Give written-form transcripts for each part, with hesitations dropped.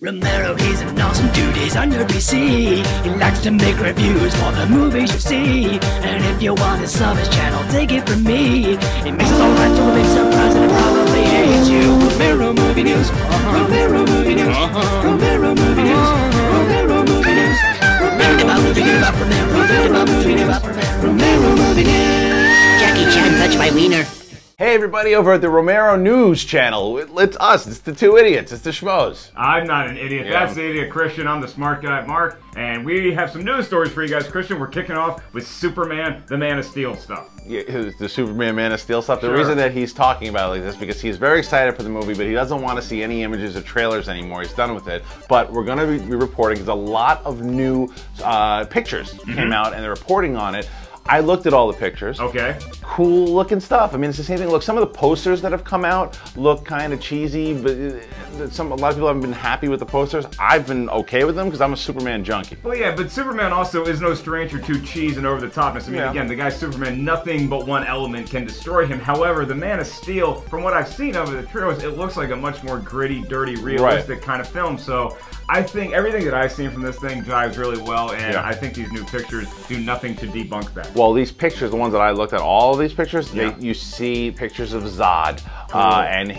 Romero, he's an awesome dude, he's on your PC. He likes to make reviews for the movies you see. And if you want to sub his channel, take it from me. He makes us all right to a big surprise and it probably hates you. Romero Movie News, Romero Movie News, Romero Movie News, Romero Movie News, Romero Movie News, Romero Movie News. Jackie Chan touched my wiener. Hey everybody over at the Romero News channel. It's us, it's the two idiots, it's the Schmoes. I'm not an idiot, that's the idiot Christian, I'm the smart guy Mark, and we have some news stories for you guys. Christian, we're kicking off with Superman, the Man of Steel stuff. Yeah, the Superman Man of Steel stuff. The reason that he's talking about it like this is because he's very excited for the movie, but he doesn't want to see any images or trailers anymore. He's done with it. But we're going to be reporting, because a lot of new pictures came out and they're reporting on it. I looked at all the pictures. Okay. Cool looking stuff. I mean, it's the same thing. Look, some of the posters that have come out look kind of cheesy, but a lot of people haven't been happy with the posters. I've been okay with them because I'm a Superman junkie. Well, yeah, but Superman also is no stranger to cheese and over-the-topness. I mean, again, the guy's Superman, nothing but one element can destroy him. However, the Man of Steel, from what I've seen over the trailers, it looks like a much more gritty, dirty, realistic kind of film. So I think everything that I've seen from this thing jives really well, and I think these new pictures do nothing to debunk that. Well, these pictures, the ones that I looked at, all of these pictures, you see pictures of Zod and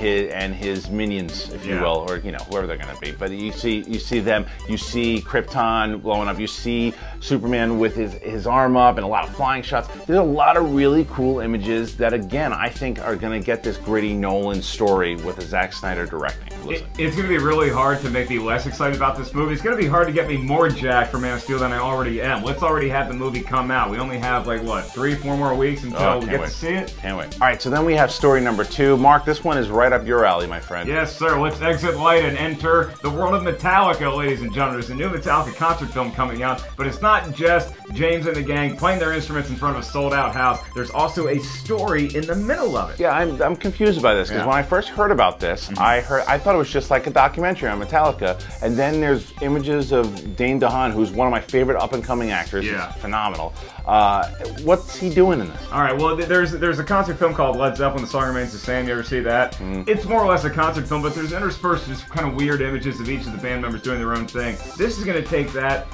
his minions, if you will, or whoever they're going to be. But you see them. You see Krypton blowing up. You see Superman with his arm up, and a lot of flying shots. There's a lot of really cool images that, again, I think are going to get this gritty Nolan story with a Zack Snyder directing. It's going to be really hard to make me less excited about this movie. It's going to be hard to get me more jacked for Man of Steel than I already am. Let's already have the movie come out. We only have, like, what, 3-4 more weeks until we get to see it? Can't wait. All right, so then we have story number 2. Mark, this one is right up your alley, my friend. Yes, sir. Let's exit light and enter the world of Metallica, ladies and gentlemen. There's a new Metallica concert film coming out, but it's not just James and the gang playing their instruments in front of a sold-out house. There's also a story in the middle of it. Yeah, I'm confused by this, because when I first heard about this, I thought it was just like a documentary on Metallica, and then there's images of Dane DeHaan, who's one of my favorite up-and-coming actors. He's phenomenal. What's he doing in this? All right, well, there's a concert film called Led Zeppelin, The Song Remains the Same. You ever see that? It's more or less a concert film, but there's interspersed just kind of weird images of each of the band members doing their own thing. This is going to take that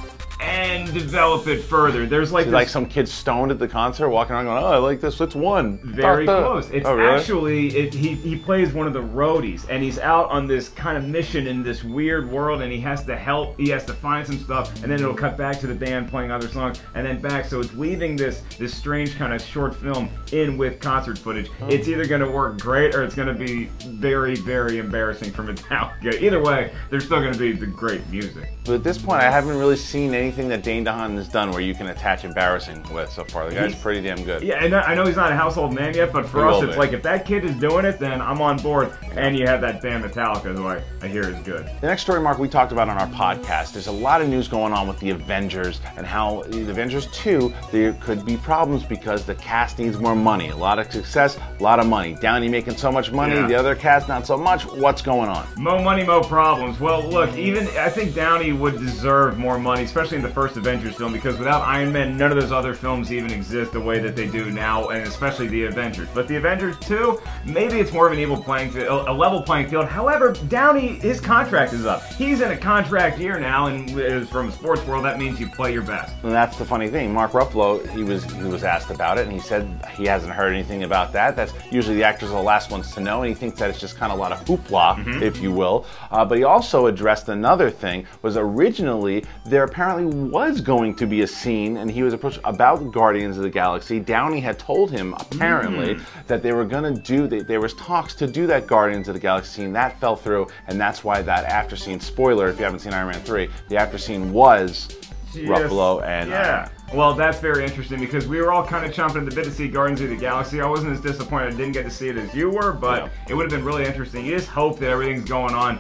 and develop it further. There's like some kid stoned at the concert walking around going, oh, I like this, it's one. Very close. It's actually, he plays one of the roadies, and he's out on this kind of mission in this weird world, and he has to help, he has to find some stuff, and then it'll cut back to the band playing other songs, and then back, so it's weaving this strange kind of short film in with concert footage. It's either going to work great, or it's going to be very, very embarrassing for Metallica. Either way, there's still going to be the great music. But at this point, I haven't really seen anything that Dane DeHaan has done where you can attach embarrassing with so far. The guy's pretty damn good. Yeah, and I know he's not a household name yet, but for us, it's like, if that kid is doing it, then I'm on board. And you have that band Metallica, who I hear is good. The next story, Mark, we talked about on our podcast. There's a lot of news going on with the Avengers and how the Avengers 2, there could be problems because the cast needs more money. A lot of success, a lot of money. Downey making so much money, the other cast not so much. What's going on? Mo money, mo problems. Well, look, I think Downey would deserve more money, especially in the first Avengers film, because without Iron Man, none of those other films even exist the way that they do now, and especially the Avengers. But the Avengers 2, maybe it's more of an a level playing field. However, Downey, his contract is up. He's in a contract year now, and from a sports world, that means you play your best. And that's the funny thing. Mark Ruffalo, he was asked about it, and he said he hasn't heard anything about that. That's usually the actors are the last ones to know, and he thinks that it's just kind of a lot of hoopla, if you will. But he also addressed another thing, was originally there apparently was going to be a scene, and he was approached about Guardians of the Galaxy. Downey had told him, apparently, that they were going to do, there was talks to do that Guardians of the Galaxy scene. That fell through, and that's why that after scene, spoiler if you haven't seen Iron Man 3, the after scene was Ruffalo and well, that's very interesting, because we were all kind of chomping at the bit to see Guardians of the Galaxy. I wasn't as disappointed I didn't get to see it as you were, but it would have been really interesting. You just hope that everything's going on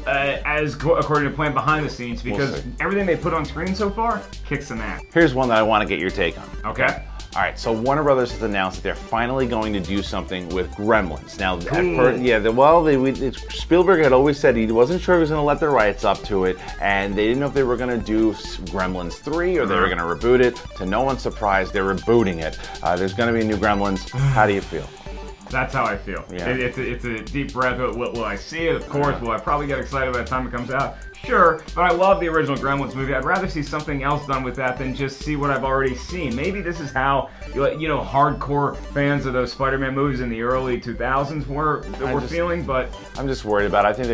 according to plan behind the scenes, because everything they put on screen so far kicks some ass. Here's one that I want to get your take on. Okay. All right, so Warner Brothers has announced that they're finally going to do something with Gremlins. Now, Spielberg had always said he wasn't sure he was going to let the rights up to it, and they didn't know if they were going to do Gremlins 3 or they were going to reboot it. To no one's surprise, they're rebooting it. There's going to be a new Gremlins. How do you feel? That's how I feel. It's a deep breath. Will I see it? Of course. Will I probably get excited by the time it comes out? Sure, but I love the original Gremlins movie. I'd rather see something else done with that than just see what I've already seen. Maybe this is how, you know, hardcore fans of those Spider-Man movies in the early 2000s were feeling, but I'm just worried about it. I think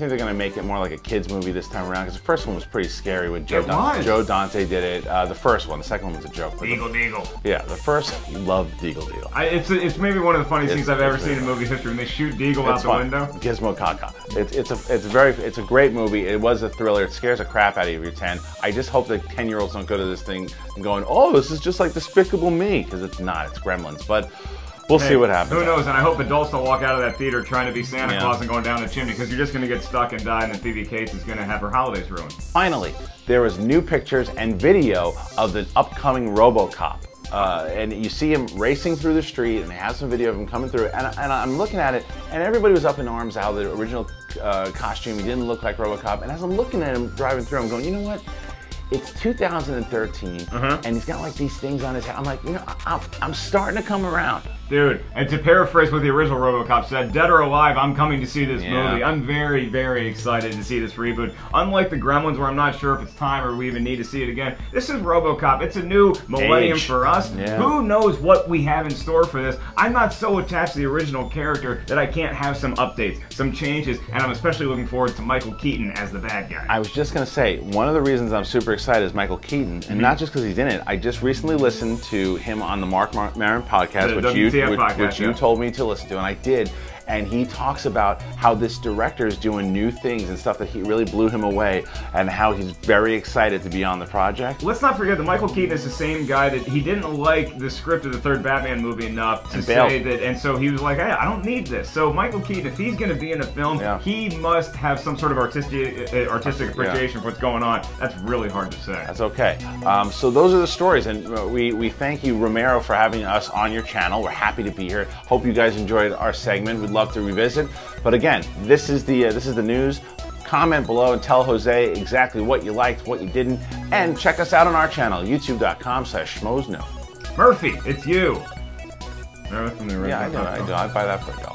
they're gonna make it more like a kids movie this time around, because the first one was pretty scary when Joe Dante did it. The first one, the second one was a joke. Deagle. Yeah, the first, you love Deagle. It's maybe one of the funniest things I've ever seen in movie history when they shoot Deagle out the window. Gizmo Kaka. It's a great movie. It was a thriller. It scares the crap out of you if you're 10. I just hope that 10-year-olds don't go to this thing and going, oh, this is just like Despicable Me, because it's not. It's Gremlins, but. We'll see what happens. Who knows? And I hope adults don't walk out of that theater trying to be Santa Claus and going down the chimney, because you're just going to get stuck and die, and then Phoebe Cates is going to have her holidays ruined. Finally, there was new pictures and video of the upcoming Robocop. And you see him racing through the street, and they have some video of him coming through. And I'm looking at it, and everybody was up in arms how the original costume, he didn't look like Robocop. And as I'm looking at him driving through, I'm going, you know what? It's 2013, and he's got like these things on his head. I'm like, you know, I'm starting to come around. Dude, and to paraphrase what the original Robocop said, dead or alive, I'm coming to see this movie. I'm very, very excited to see this reboot. Unlike the Gremlins, where I'm not sure if it's time or we even need to see it again, this is Robocop. It's a new millennium for us. Who knows what we have in store for this? I'm not so attached to the original character that I can't have some updates, some changes, and I'm especially looking forward to Michael Keaton as the bad guy. I was just going to say, one of the reasons I'm super excited is Michael Keaton, and not just because he's in it. I just recently listened to him on the Mark Maron podcast, which you told me to listen to, and I did. And he talks about how this director is doing new things and stuff that he really blew him away, and how he's very excited to be on the project. Let's not forget that Michael Keaton is the same guy that he didn't like the script of the third Batman movie enough to say that, and so he was like, hey, I don't need this. So Michael Keaton, if he's going to be in a film, he must have some sort of artistic appreciation for what's going on. That's really hard to say. That's okay. So those are the stories, and we thank you, Romero, for having us on your channel. We're happy to be here. Hope you guys enjoyed our segment. We'd love to revisit. But again, this is the news. Comment below and tell Jose exactly what you liked, what you didn't, and check us out on our channel, youtube.com/schmoes. Murphy, it's you. Yeah, I know. I'd buy that for a dollar.